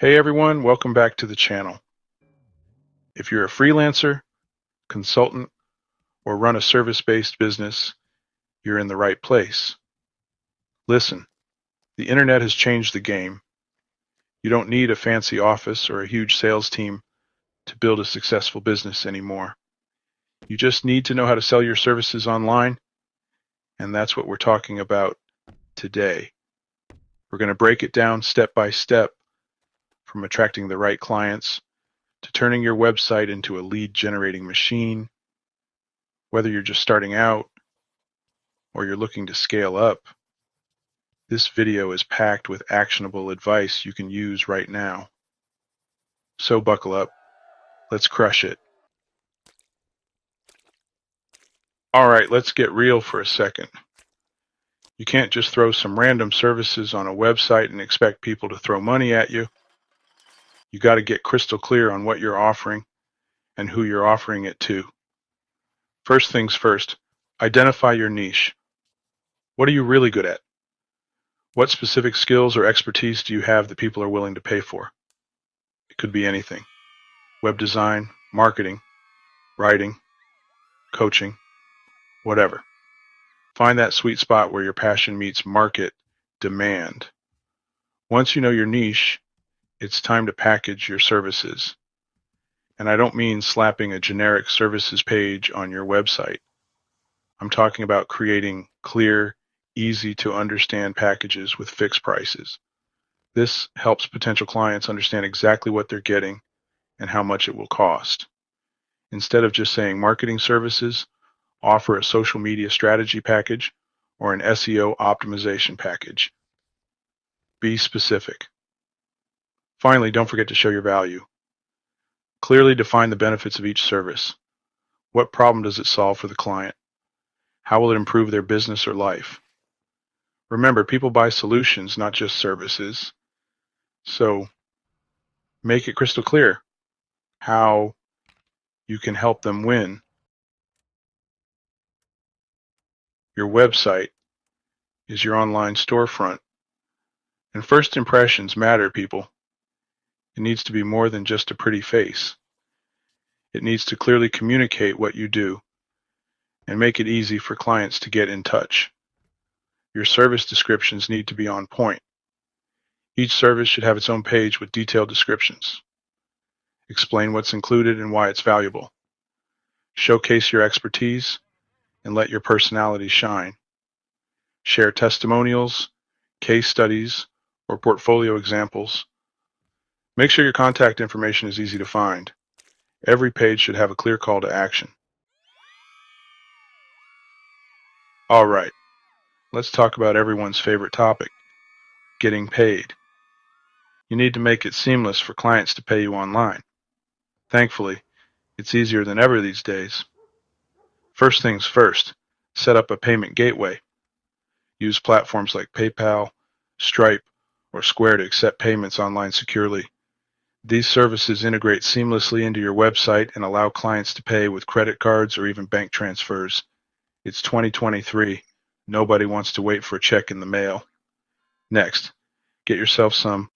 Hey everyone, welcome back to the channel. If you're a freelancer, consultant, or run a service-based business, you're in the right place. Listen, the internet has changed the game. You don't need a fancy office or a huge sales team to build a successful business anymore. You just need to know how to sell your services online, and that's what we're talking about today. We're going to break it down step by step from attracting the right clients to turning your website into a lead-generating machine. Whether you're just starting out or you're looking to scale up, this video is packed with actionable advice you can use right now. So buckle up. Let's crush it. All right, let's get real for a second. You can't just throw some random services on a website and expect people to throw money at you. You got to get crystal clear on what you're offering and who you're offering it to. First things first, identify your niche. What are you really good at? What specific skills or expertise do you have that people are willing to pay for? It could be anything. Web design, marketing, writing, coaching, whatever. Find that sweet spot where your passion meets market demand. Once you know your niche, it's time to package your services. And I don't mean slapping a generic services page on your website. I'm talking about creating clear, easy to understand packages with fixed prices. This helps potential clients understand exactly what they're getting and how much it will cost. Instead of just saying marketing services, offer a social media strategy package or an SEO optimization package. Be specific. Finally, don't forget to show your value. Clearly define the benefits of each service. What problem does it solve for the client? How will it improve their business or life? Remember, people buy solutions, not just services. So make it crystal clear how you can help them win. Your website is your online storefront. And first impressions matter, people. It needs to be more than just a pretty face. It needs to clearly communicate what you do and make it easy for clients to get in touch. Your service descriptions need to be on point. Each service should have its own page with detailed descriptions. Explain what's included and why it's valuable. Showcase your expertise and let your personality shine. Share testimonials, case studies, or portfolio examples. Make sure your contact information is easy to find. Every page should have a clear call to action. All right, let's talk about everyone's favorite topic, getting paid. You need to make it seamless for clients to pay you online. Thankfully, it's easier than ever these days. First things first, set up a payment gateway. Use platforms like PayPal, Stripe, or Square to accept payments online securely. These services integrate seamlessly into your website and allow clients to pay with credit cards or even bank transfers. It's 2023. Nobody wants to wait for a check in the mail. Next, get yourself some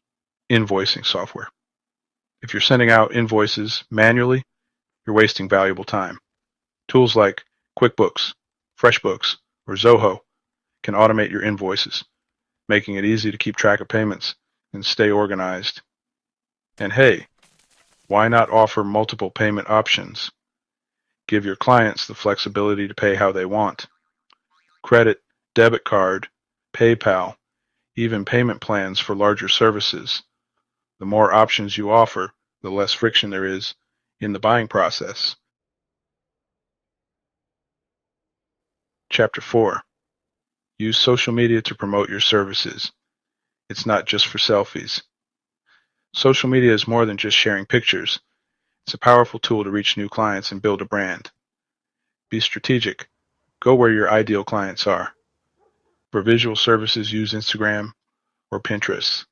invoicing software. If you're sending out invoices manually, you're wasting valuable time. Tools like QuickBooks, FreshBooks, or Zoho can automate your invoices, making it easy to keep track of payments and stay organized. And hey, why not offer multiple payment options? Give your clients the flexibility to pay how they want. Credit, debit card, PayPal, even payment plans for larger services. The more options you offer, the less friction there is in the buying process. Chapter 4. Use social media to promote your services. It's not just for selfies. Social media is more than just sharing pictures. It's a powerful tool to reach new clients and build a brand. Be strategic. Go where your ideal clients are. For visual services, use Instagram or Pinterest.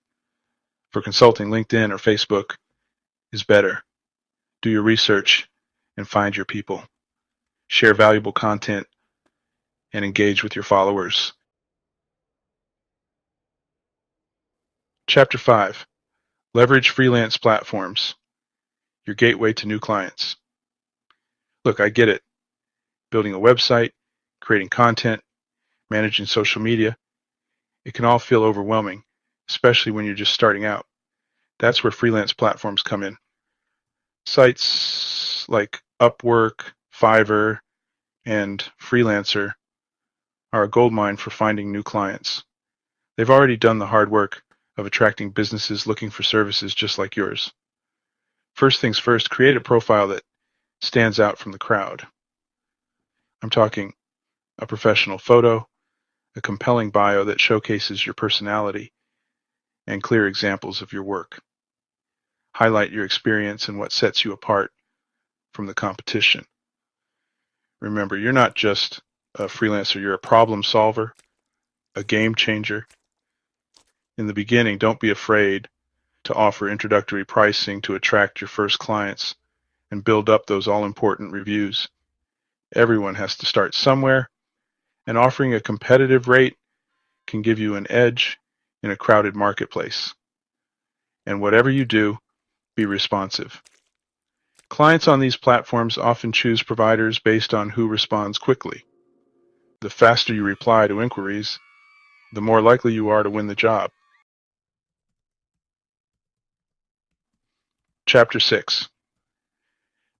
For consulting, LinkedIn or Facebook is better. Do your research and find your people. Share valuable content and engage with your followers. Chapter 5. Leverage freelance platforms, your gateway to new clients. Look, I get it. Building a website, creating content, managing social media, it can all feel overwhelming, especially when you're just starting out. That's where freelance platforms come in. Sites like Upwork, Fiverr, and Freelancer are a goldmine for finding new clients. They've already done the hard work of attracting businesses looking for services just like yours. First things first, create a profile that stands out from the crowd. I'm talking a professional photo, a compelling bio that showcases your personality, and clear examples of your work. Highlight your experience and what sets you apart from the competition. Remember, you're not just a freelancer, you're a problem solver, a game changer. In the beginning, don't be afraid to offer introductory pricing to attract your first clients and build up those all-important reviews. Everyone has to start somewhere, and offering a competitive rate can give you an edge in a crowded marketplace. And whatever you do, be responsive. Clients on these platforms often choose providers based on who responds quickly. The faster you reply to inquiries, the more likely you are to win the job. Chapter 6.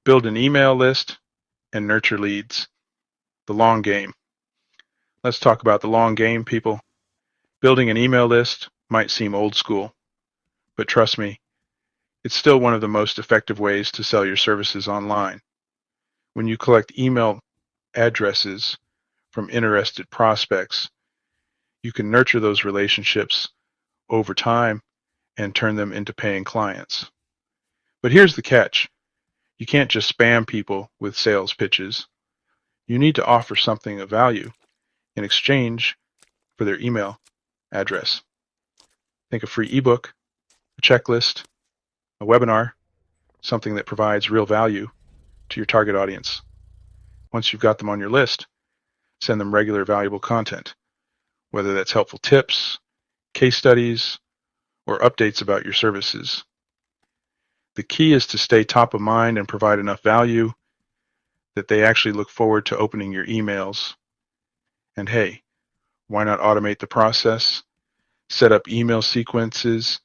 Build an email list and nurture leads. The long game. Let's talk about the long game, people. Building an email list might seem old school, but trust me, it's still one of the most effective ways to sell your services online. When you collect email addresses from interested prospects, you can nurture those relationships over time and turn them into paying clients. But here's the catch. You can't just spam people with sales pitches. You need to offer something of value in exchange for their email address. Think a free ebook, a checklist, a webinar, something that provides real value to your target audience. Once you've got them on your list, send them regular valuable content, whether that's helpful tips, case studies, or updates about your services. The key is to stay top of mind and provide enough value that they actually look forward to opening your emails. And hey, why not automate the process? Set up email sequences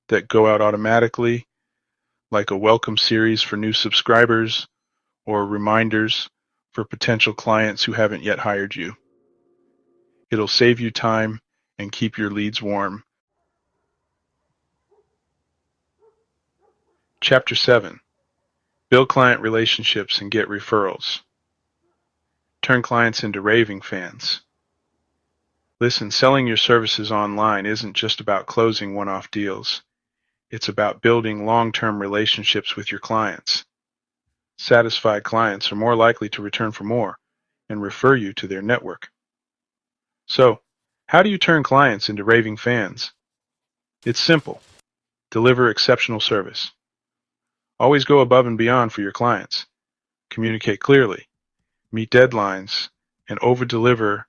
that go out automatically, like a welcome series for new subscribers or reminders for potential clients who haven't yet hired you. It'll save you time and keep your leads warm. Chapter 7. Build client relationships and get referrals. Turn clients into raving fans. Listen, selling your services online isn't just about closing one-off deals. It's about building long-term relationships with your clients. Satisfied clients are more likely to return for more and refer you to their network. So, how do you turn clients into raving fans? It's simple. Deliver exceptional service. Always go above and beyond for your clients. Communicate clearly, meet deadlines, and over-deliver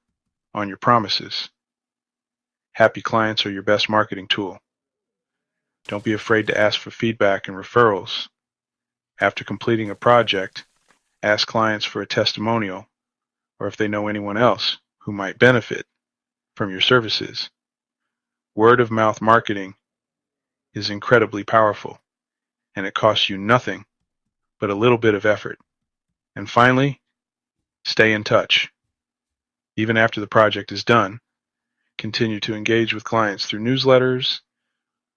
on your promises. Happy clients are your best marketing tool. Don't be afraid to ask for feedback and referrals. After completing a project, ask clients for a testimonial or if they know anyone else who might benefit from your services. Word of mouth marketing is incredibly powerful, and it costs you nothing but a little bit of effort. And finally, stay in touch. Even after the project is done, continue to engage with clients through newsletters,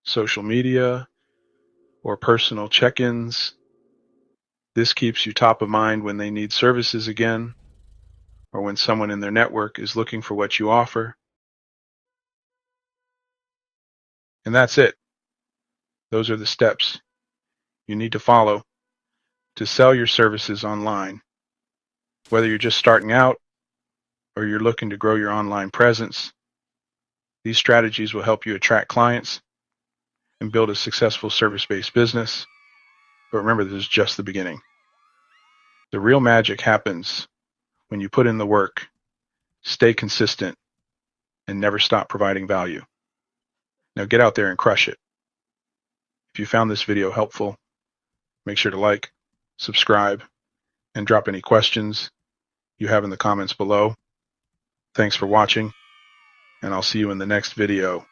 social media, or personal check-ins. This keeps you top of mind when they need services again, or when someone in their network is looking for what you offer. And that's it. Those are the steps you need to follow to sell your services online. Whether you're just starting out or you're looking to grow your online presence, these strategies will help you attract clients and build a successful service-based business. But remember, this is just the beginning. The real magic happens when you put in the work, stay consistent, and never stop providing value. Now get out there and crush it. If you found this video helpful, make sure to like, subscribe, and drop any questions you have in the comments below. Thanks for watching, and I'll see you in the next video.